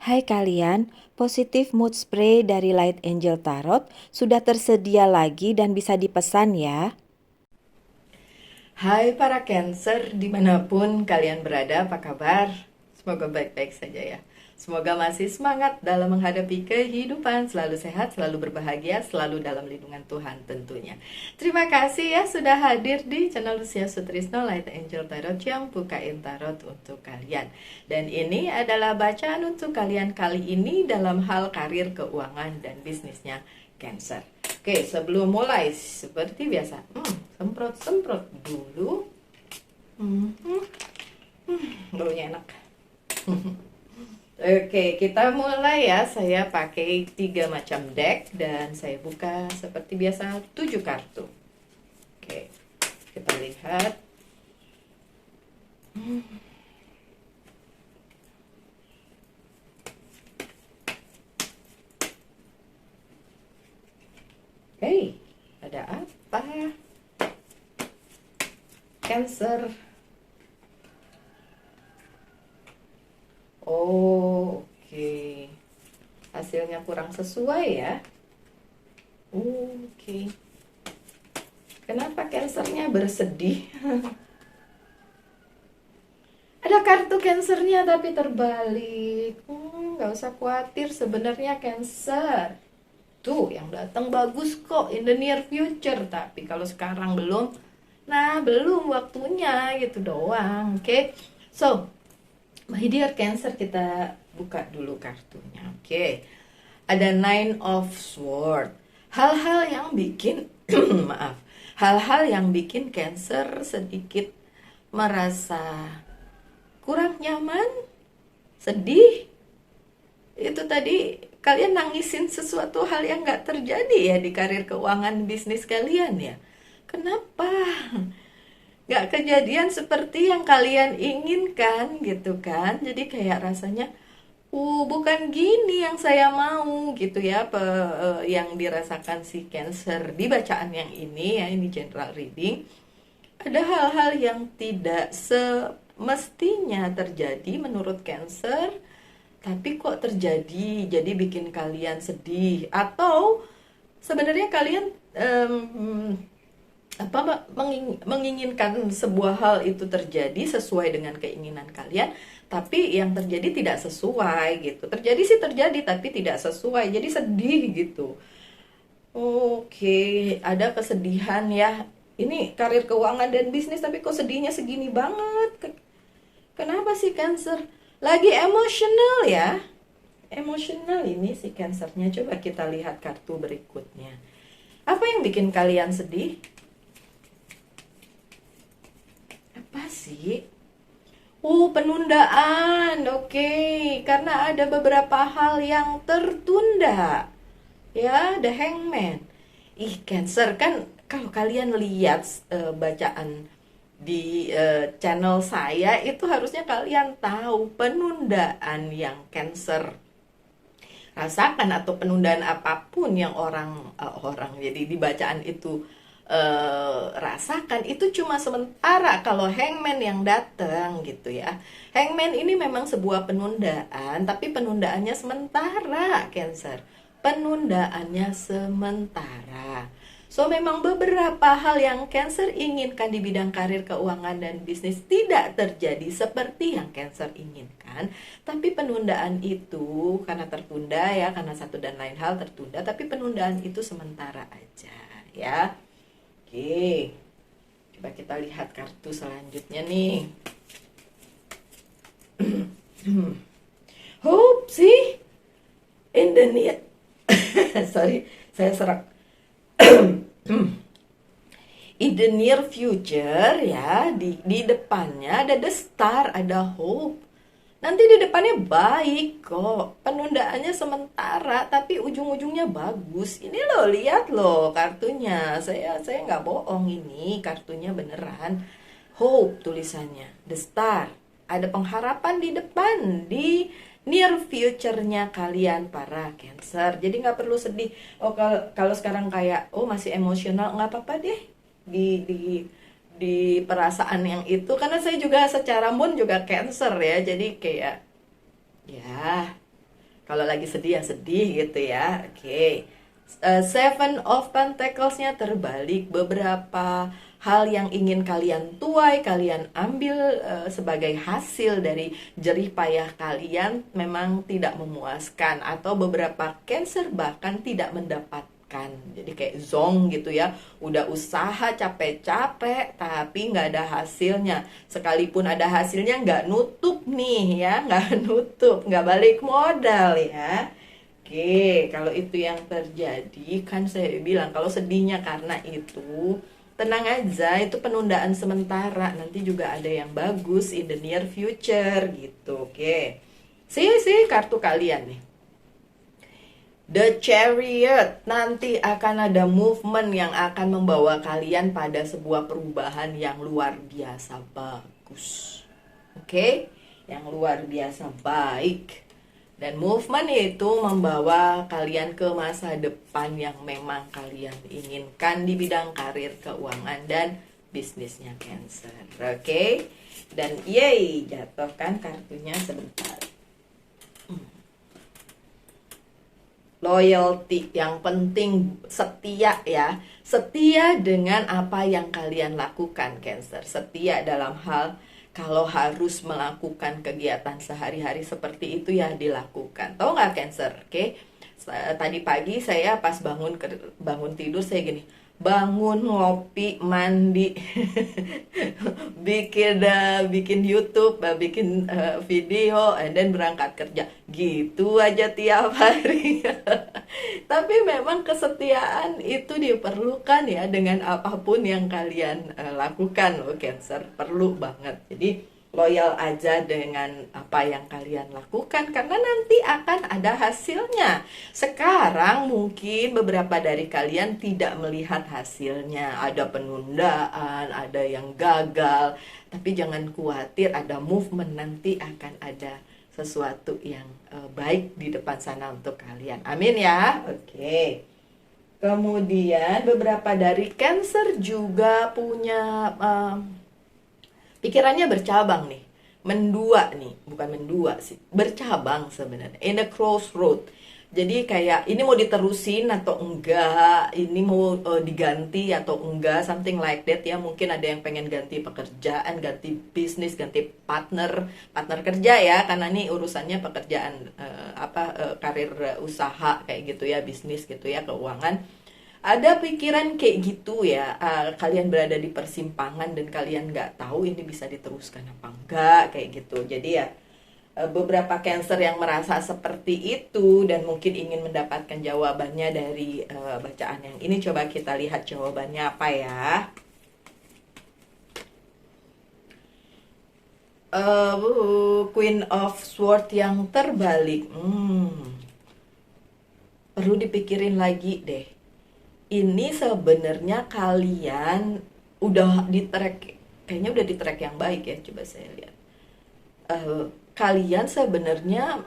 Hai kalian, positif mood spray dari Light Angel Tarot sudah tersedia lagi dan bisa dipesan ya. Hai para Cancer, dimanapun kalian berada, apa kabar? Semoga baik-baik saja ya. Semoga masih semangat dalam menghadapi kehidupan, selalu sehat, selalu berbahagia, selalu dalam lindungan Tuhan tentunya. Terima kasih ya sudah hadir di channel Lucia Sutrisno Light Angel Tarot yang bukain tarot untuk kalian. Dan ini adalah bacaan untuk kalian kali ini dalam hal karir, keuangan, dan bisnisnya Cancer. Oke, sebelum mulai seperti biasa, semprot-semprot dulu. Hmm, Baunya enak. Oke, kita mulai ya. Saya pakai 3 macam deck dan saya buka seperti biasa 7 kartu. Oke, kita lihat. Hei, ada apa? Cancer. Oh, oke. Hasilnya kurang sesuai ya. Oke. Kenapa Cancernya bersedih? Ada kartu Cancernya tapi terbalik. Nggak usah khawatir sebenarnya Cancer. Tuh, yang datang bagus kok in the near future. Tapi kalau sekarang belum, nah belum waktunya gitu doang. Oke, so my dear Cancer, kita buka dulu kartunya. Oke, ada Nine of Swords. Hal-hal yang bikin maaf, hal-hal yang bikin Cancer sedikit merasa kurang nyaman, sedih. Itu tadi kalian nangisin sesuatu hal yang gak terjadi ya di karir keuangan bisnis kalian ya. Kenapa gak kejadian seperti yang kalian inginkan gitu kan? Jadi kayak rasanya bukan gini yang saya mau gitu ya, yang dirasakan si Cancer di bacaan yang ini ya, ini general reading. Ada hal-hal yang tidak semestinya terjadi menurut Cancer, tapi kok terjadi, jadi bikin kalian sedih. Atau sebenarnya kalian menginginkan sebuah hal itu terjadi sesuai dengan keinginan kalian, tapi yang terjadi tidak sesuai gitu. Terjadi sih terjadi, tapi tidak sesuai, jadi sedih gitu. Oke, ada kesedihan ya. Ini karir keuangan dan bisnis, tapi kok sedihnya segini banget. Kenapa sih Cancer? Lagi emosional ya. Emosional ini si Cancernya. Coba kita lihat kartu berikutnya. Apa yang bikin kalian sedih? Apa sih? Penundaan. Oke, karena ada beberapa hal yang tertunda. Ya, The Hangman. Cancer kan kalau kalian lihat bacaan di channel saya itu harusnya kalian tahu penundaan yang Cancer rasakan atau penundaan apapun yang orang jadi di bacaan itu rasakan itu cuma sementara kalau Hangman yang datang gitu ya. Hangman ini memang sebuah penundaan, tapi penundaannya sementara Cancer. Penundaannya sementara. So memang beberapa hal yang Cancer inginkan di bidang karir, keuangan, dan bisnis tidak terjadi seperti yang Cancer inginkan. Tapi penundaan itu karena tertunda ya, karena satu dan lain hal tertunda, tapi penundaan itu sementara aja ya. Oke, coba kita lihat kartu selanjutnya nih. Hope sih in the near sorry, saya serak. In the near future ya, di depannya ada the star, ada hope. Nanti di depannya baik kok. Penundaannya sementara tapi ujung-ujungnya bagus. Ini loh, lihat loh kartunya. Saya nggak bohong, ini kartunya beneran. Hope tulisannya. The star. Ada pengharapan di depan, di near future-nya kalian para Cancer. Jadi nggak perlu sedih. Kalau sekarang kayak masih emosional, nggak apa-apa deh. Di perasaan yang itu, karena saya juga secara moon juga Cancer ya, jadi kayak ya Kalau lagi sedih ya sedih gitu ya. Oke. Seven of Pentacles-nya terbalik, beberapa hal yang ingin kalian tuai, kalian ambil sebagai hasil dari jerih payah kalian memang tidak memuaskan, atau beberapa Cancer bahkan tidak mendapatkan. Jadi kayak zong gitu ya, udah usaha capek-capek tapi nggak ada hasilnya. Sekalipun ada hasilnya nggak nutup nih ya, nggak nutup, nggak balik modal ya. Oke, kalau itu yang terjadi, kan saya bilang kalau sedihnya karena itu, tenang aja, itu penundaan sementara. Nanti juga ada yang bagus in the near future gitu. Oke. Sih kartu kalian nih. The Chariot, nanti akan ada movement yang akan membawa kalian pada sebuah perubahan yang luar biasa bagus. Oke? Yang luar biasa baik. Dan movement itu membawa kalian ke masa depan yang memang kalian inginkan di bidang karir, keuangan, dan bisnisnya Cancer. Oke? Dan yay, jatuh kan kartunya sebentar. Loyalty, yang penting setia ya. Setia dengan apa yang kalian lakukan Cancer. Setia dalam hal kalau harus melakukan kegiatan sehari-hari seperti itu ya dilakukan. Tahu nggak Cancer? Oke. Tadi pagi saya pas bangun tidur saya gini, bangun, ngopi, mandi, bikin YouTube, bikin video, dan berangkat kerja. Gitu aja tiap hari. Tapi memang kesetiaan itu diperlukan ya dengan apapun yang kalian lakukan loh Cancer, perlu banget. Jadi loyal aja dengan apa yang kalian lakukan karena nanti akan ada hasilnya. Sekarang mungkin beberapa dari kalian tidak melihat hasilnya, ada penundaan, ada yang gagal, tapi jangan khawatir, ada movement, nanti akan ada sesuatu yang baik di depan sana untuk kalian. Amin ya. Oke. Kemudian beberapa dari Cancer juga punya pikirannya bercabang nih, mendua nih, bukan mendua sih, bercabang sebenarnya, in a crossroad. Jadi kayak ini mau diterusin atau enggak, ini mau diganti atau enggak, something like that ya. Mungkin ada yang pengen ganti pekerjaan, ganti bisnis, ganti partner kerja ya, karena ini urusannya pekerjaan karir usaha kayak gitu ya, bisnis gitu ya, keuangan. Ada pikiran kayak gitu ya, kalian berada di persimpangan dan kalian nggak tahu ini bisa diteruskan apa enggak kayak gitu. Jadi ya beberapa Cancer yang merasa seperti itu dan mungkin ingin mendapatkan jawabannya dari bacaan yang ini. Coba kita lihat jawabannya apa ya. Queen of Swords yang terbalik. Perlu dipikirin lagi deh. Ini sebenarnya kalian udah di track, kayaknya udah di track yang baik ya. Coba saya lihat. Kalian sebenarnya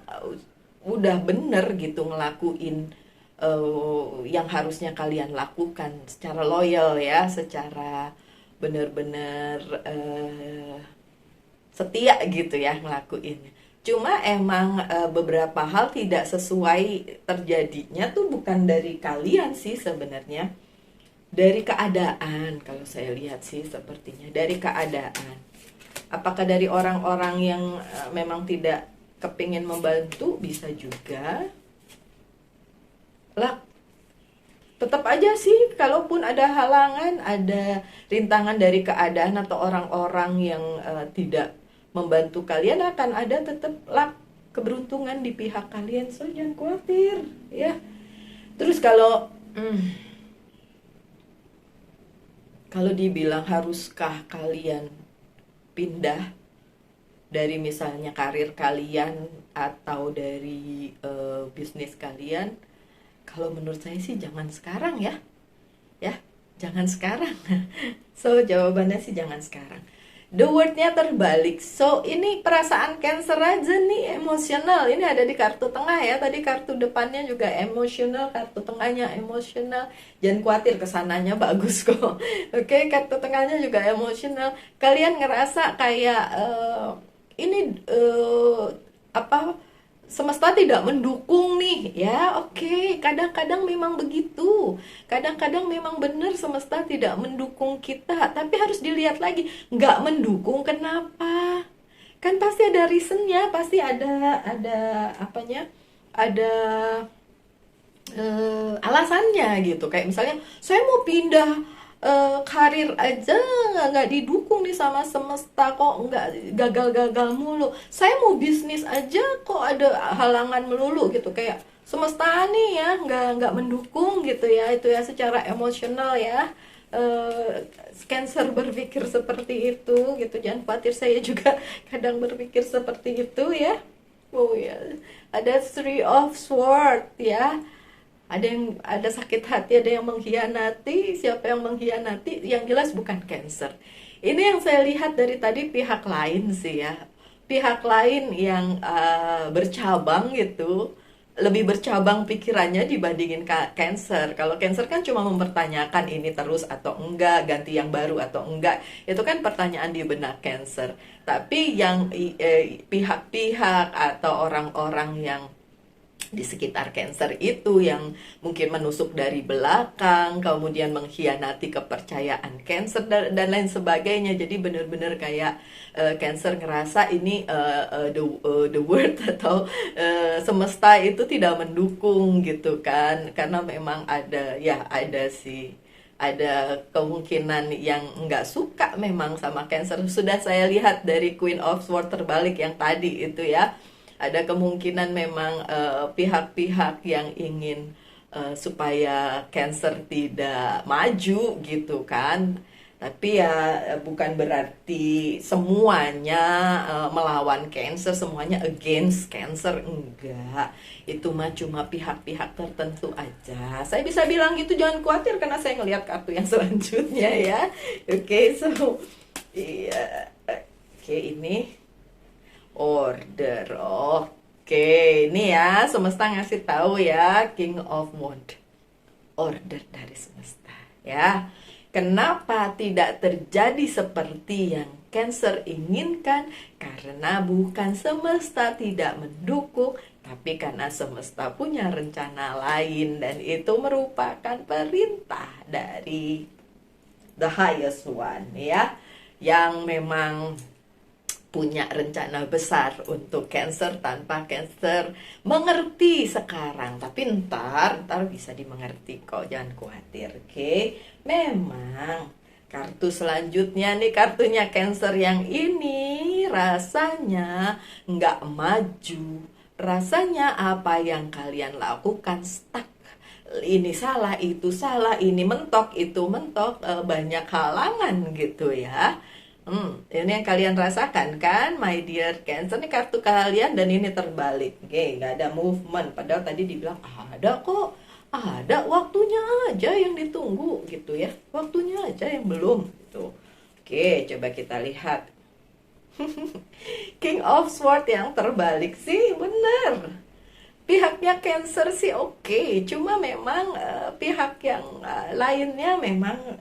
udah bener gitu ngelakuin yang harusnya kalian lakukan secara loyal ya, secara bener-bener setia gitu ya ngelakuin. Cuma emang beberapa hal tidak sesuai terjadinya tuh bukan dari kalian sih sebenarnya. Dari keadaan, kalau saya lihat sih sepertinya dari keadaan. Apakah dari orang-orang yang memang tidak kepingin membantu, bisa juga. Lah, tetap aja sih kalaupun ada halangan, ada rintangan dari keadaan atau orang-orang yang tidak membantu kalian, akan ada tetap luck, keberuntungan di pihak kalian. So jangan khawatir ya. Terus kalau dibilang haruskah kalian pindah dari misalnya karir kalian atau dari bisnis kalian, kalau menurut saya sih jangan sekarang ya. Ya, jangan sekarang. So jawabannya sih jangan sekarang. The word-nya terbalik. So ini perasaan Cancer aja nih, emosional. Ini ada di kartu tengah ya. Tadi kartu depannya juga emosional, kartu tengahnya emosional. Jangan khawatir, kesananya bagus kok. Oke, kartu tengahnya juga emosional. Kalian ngerasa kayak ini semesta tidak mendukung nih ya. Oke, kadang-kadang memang begitu, kadang-kadang memang benar semesta tidak mendukung kita, tapi harus dilihat lagi, nggak mendukung kenapa, kan pasti ada reasonnya, pasti ada apanya, ada alasannya gitu. Kayak misalnya saya mau pindah karir aja nggak didukung nih sama semesta, kok nggak, gagal-gagal mulu. Saya mau bisnis aja kok ada halangan melulu gitu. Kayak semesta nih ya nggak mendukung gitu ya, itu ya secara emosional ya. Cancer berpikir seperti itu gitu, jangan khawatir, saya juga kadang berpikir seperti itu ya. Oh ya, ada Three of Swords ya. Ada sakit hati, ada yang mengkhianati. Siapa yang mengkhianati? Yang jelas bukan Cancer. Ini yang saya lihat dari tadi pihak lain sih ya. Pihak lain yang bercabang gitu, lebih bercabang pikirannya dibandingin Cancer. Kalau Cancer kan cuma mempertanyakan ini terus atau enggak, ganti yang baru atau enggak. Itu kan pertanyaan di benak Cancer. Tapi yang pihak-pihak atau orang-orang yang di sekitar Cancer itu yang mungkin menusuk dari belakang, kemudian mengkhianati kepercayaan Cancer dan lain sebagainya. Jadi benar-benar kayak Cancer ngerasa ini the world atau semesta itu tidak mendukung gitu kan, karena memang ada sih, ada kemungkinan yang nggak suka memang sama Cancer. Sudah saya lihat dari Queen of Swords terbalik yang tadi itu ya, ada kemungkinan memang pihak-pihak yang ingin supaya Cancer tidak maju gitu kan. Tapi ya bukan berarti semuanya melawan Cancer, semuanya against Cancer, enggak. Itu mah cuma pihak-pihak tertentu aja. Saya bisa bilang gitu, jangan khawatir karena saya ngelihat kartu yang selanjutnya ya. Oke, so iya, oke, ini order. Oke, ini ya semesta ngasih tahu ya, King of Wands. Order dari semesta ya. Kenapa tidak terjadi seperti yang Cancer inginkan? Karena bukan semesta tidak mendukung, tapi karena semesta punya rencana lain, dan itu merupakan perintah dari the highest one ya, yang memang punya rencana besar untuk Cancer tanpa Cancer mengerti sekarang. Tapi ntar bisa dimengerti kok, jangan khawatir. Oke, memang kartu selanjutnya nih, kartunya Cancer yang ini rasanya nggak maju. Rasanya apa yang kalian lakukan stuck. Ini salah, itu salah, ini mentok, itu mentok, banyak halangan gitu ya. Ini yang kalian rasakan kan, my dear Cancer. Ini kartu kalian dan ini terbalik. Oke, nggak ada movement. Padahal tadi dibilang ada kok, ada, waktunya aja yang ditunggu gitu ya. Waktunya aja yang belum gitu. Oke, coba kita lihat. King of Swords yang terbalik sih, bener. Pihaknya Cancer sih oke. Cuma memang pihak yang lainnya memang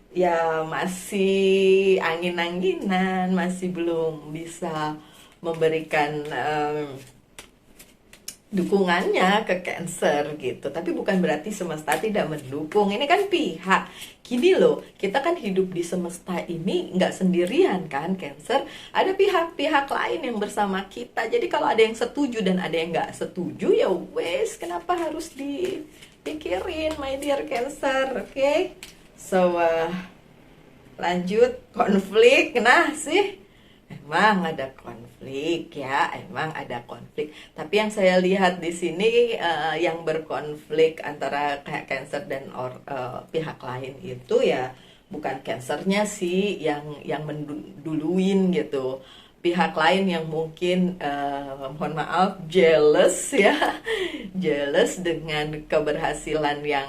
ya masih angin-anginan, masih belum bisa memberikan dukungannya ke Cancer gitu. Tapi bukan berarti semesta tidak mendukung. Ini kan pihak. Gini loh, kita kan hidup di semesta ini nggak sendirian kan, Cancer. Ada pihak-pihak lain yang bersama kita. Jadi kalau ada yang setuju dan ada yang nggak setuju, ya wes, kenapa harus dipikirin, my dear Cancer, oke? So, lanjut, konflik. Nah sih, emang ada konflik ya, emang ada konflik. Tapi yang saya lihat di sini yang berkonflik antara Cancer dan pihak lain itu ya bukan Cancernya sih yang menduluin gitu. Pihak lain yang mungkin mohon maaf jealous ya, jealous dengan keberhasilan yang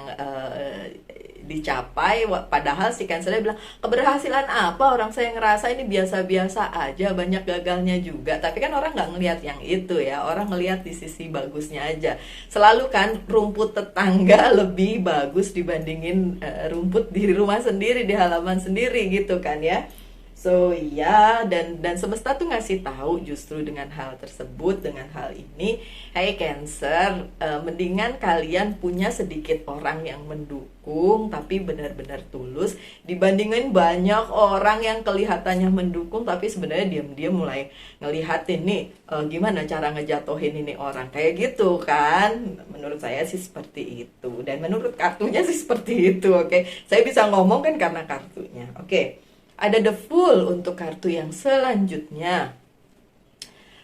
dicapai, padahal si Cancernya bilang keberhasilan apa, orang saya ngerasa ini biasa-biasa aja, banyak gagalnya juga. Tapi kan orang nggak ngelihat yang itu ya, orang ngelihat di sisi bagusnya aja. Selalu kan rumput tetangga lebih bagus dibandingin rumput di rumah sendiri, di halaman sendiri gitu kan ya. So ya, dan semesta tuh ngasih tahu justru dengan hal tersebut, dengan hal ini, hey Cancer, mendingan kalian punya sedikit orang yang mendukung tapi benar-benar tulus dibandingin banyak orang yang kelihatannya mendukung tapi sebenarnya diam-diam mulai ngelihatin nih, gimana cara ngejatohin ini orang kayak gitu kan. Menurut saya sih seperti itu, dan menurut kartunya sih seperti itu. Oke, saya bisa ngomong kan karena kartunya. Oke. Ada the Fool untuk kartu yang selanjutnya.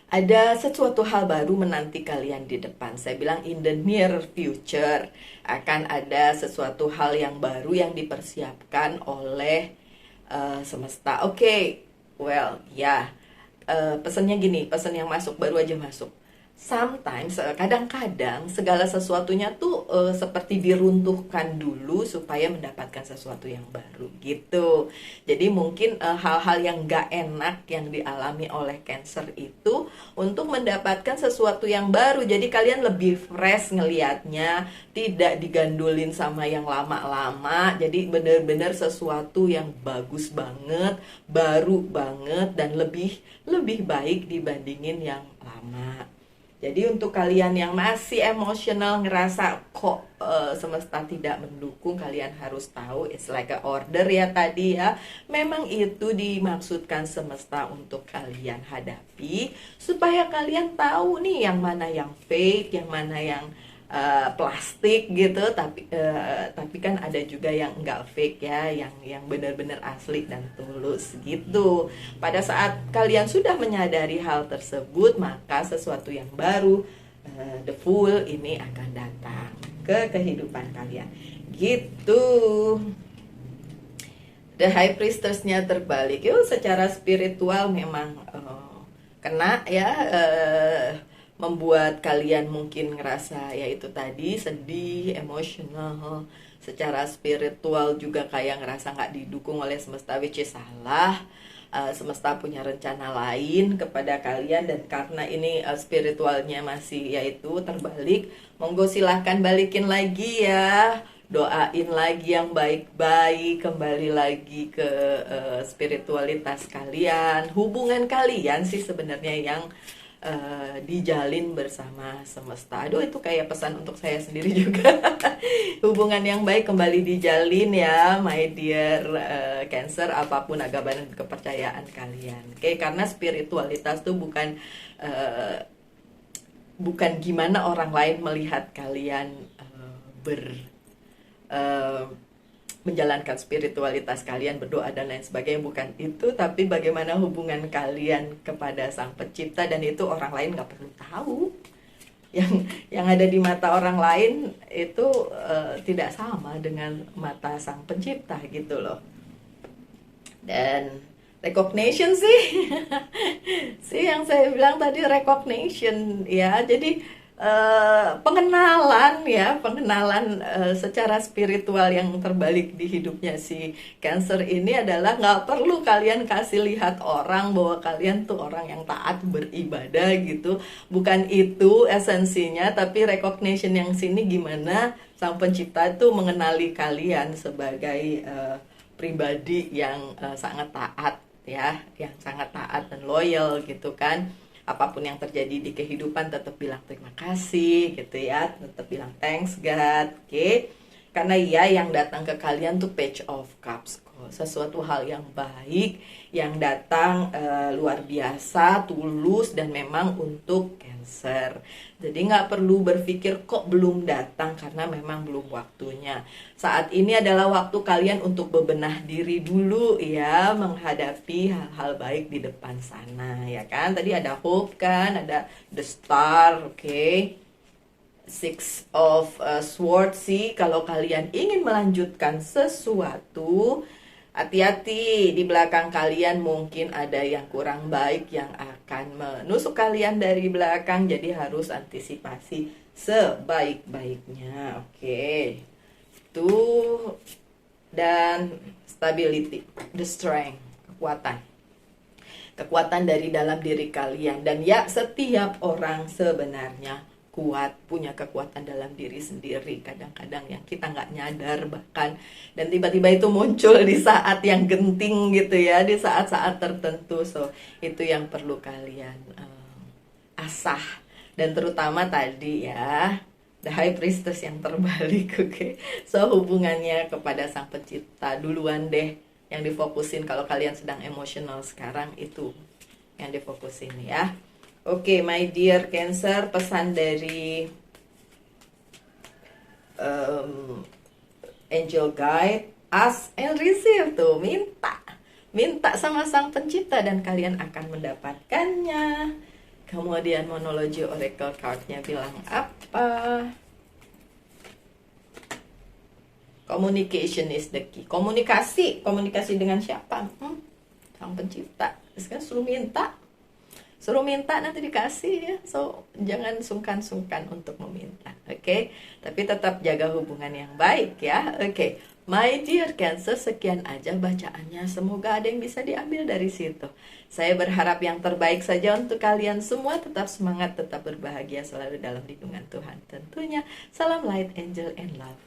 Ada sesuatu hal baru menanti kalian di depan. Saya bilang in the near future akan ada sesuatu hal yang baru yang dipersiapkan oleh semesta. Oke, well, ya. Pesannya gini, pesan yang masuk baru aja masuk. Sometimes, kadang-kadang segala sesuatunya tuh seperti diruntuhkan dulu supaya mendapatkan sesuatu yang baru gitu. Jadi mungkin hal-hal yang gak enak yang dialami oleh Cancer itu untuk mendapatkan sesuatu yang baru. Jadi kalian lebih fresh ngelihatnya, tidak digandulin sama yang lama-lama. Jadi benar-benar sesuatu yang bagus banget, baru banget, dan lebih baik dibandingin yang lama. Jadi untuk kalian yang masih emosional ngerasa kok semesta tidak mendukung, kalian harus tahu it's like a order ya tadi ya. Memang itu dimaksudkan semesta untuk kalian hadapi supaya kalian tahu nih yang mana yang fake, yang mana yang plastik gitu, tapi kan ada juga yang enggak fake ya, yang benar-benar asli dan tulus gitu. Pada saat kalian sudah menyadari hal tersebut, maka sesuatu yang baru, the Fool ini akan datang ke kehidupan kalian gitu. The High Priestess-nya terbalik. Yuk, secara spiritual memang kena ya, membuat kalian mungkin ngerasa ya itu tadi sedih, emosional. Secara spiritual juga kayak ngerasa nggak didukung oleh semesta, which is salah. Semesta punya rencana lain kepada kalian, dan karena ini spiritualnya masih yaitu terbalik, monggo silahkan balikin lagi ya, doain lagi yang baik-baik, kembali lagi ke spiritualitas kalian, hubungan kalian sih sebenarnya yang dijalin bersama semesta. Aduh, itu kayak pesan untuk saya sendiri juga. Hubungan yang baik kembali dijalin ya, my dear Cancer, apapun agama dan kepercayaan kalian. Oke, karena spiritualitas tuh bukan gimana orang lain melihat kalian menjalankan spiritualitas kalian, berdoa dan lain sebagainya, bukan itu, tapi bagaimana hubungan kalian kepada Sang Pencipta, dan itu orang lain nggak perlu tahu. Yang ada di mata orang lain itu tidak sama dengan mata Sang Pencipta gitu loh. Dan recognition sih, sih yang saya bilang tadi, recognition ya. Jadi pengenalan ya, pengenalan secara spiritual yang terbalik di hidupnya si Cancer ini adalah nggak perlu kalian kasih lihat orang bahwa kalian tuh orang yang taat beribadah gitu, bukan itu esensinya, tapi recognition yang sini gimana Sang Pencipta itu mengenali kalian sebagai pribadi yang sangat taat ya, yang sangat taat dan loyal gitu kan. Apapun yang terjadi di kehidupan tetap bilang terima kasih gitu ya, tetap bilang thanks God, oke? Karena ya yang datang ke kalian tuh Page of Cups kok, sesuatu hal yang baik yang datang luar biasa, tulus, dan memang untuk Cancer. Jadi nggak perlu berpikir kok belum datang, karena memang belum waktunya. Saat ini adalah waktu kalian untuk bebenah diri dulu ya, menghadapi hal-hal baik di depan sana ya kan. Tadi ada Hope kan, ada The Star, oke? Six of Swords sih, kalau kalian ingin melanjutkan sesuatu, hati-hati, di belakang kalian mungkin ada yang kurang baik yang akan menusuk kalian dari belakang, jadi harus antisipasi sebaik-baiknya. Oke. Itu, dan stability, the strength, kekuatan dari dalam diri kalian. Dan ya, setiap orang sebenarnya kuat, punya kekuatan dalam diri sendiri kadang-kadang yang kita nggak nyadar bahkan, dan tiba-tiba itu muncul di saat yang genting gitu ya, di saat-saat tertentu. So itu yang perlu kalian asah, dan terutama tadi ya, the high priestess yang terbalik. Oke. So hubungannya kepada sang pencipta duluan deh yang difokusin. Kalau kalian sedang emosional sekarang, itu yang difokusin ya. Oke, my dear Cancer, pesan dari angel guide, ask and receive tuh, minta sama sang pencipta dan kalian akan mendapatkannya. Kemudian monologi oracle cardnya bilang apa? Communication is the key. Komunikasi dengan siapa? Sang pencipta. Terus kan suruh minta nanti dikasih ya. So jangan sungkan-sungkan untuk meminta, oke? Tapi tetap jaga hubungan yang baik ya, oke? My dear Cancer, sekian aja bacaannya. Semoga ada yang bisa diambil dari situ. Saya berharap yang terbaik saja untuk kalian semua. Tetap semangat, tetap berbahagia, selalu dalam lindungan Tuhan tentunya. Salam light, angel, and love.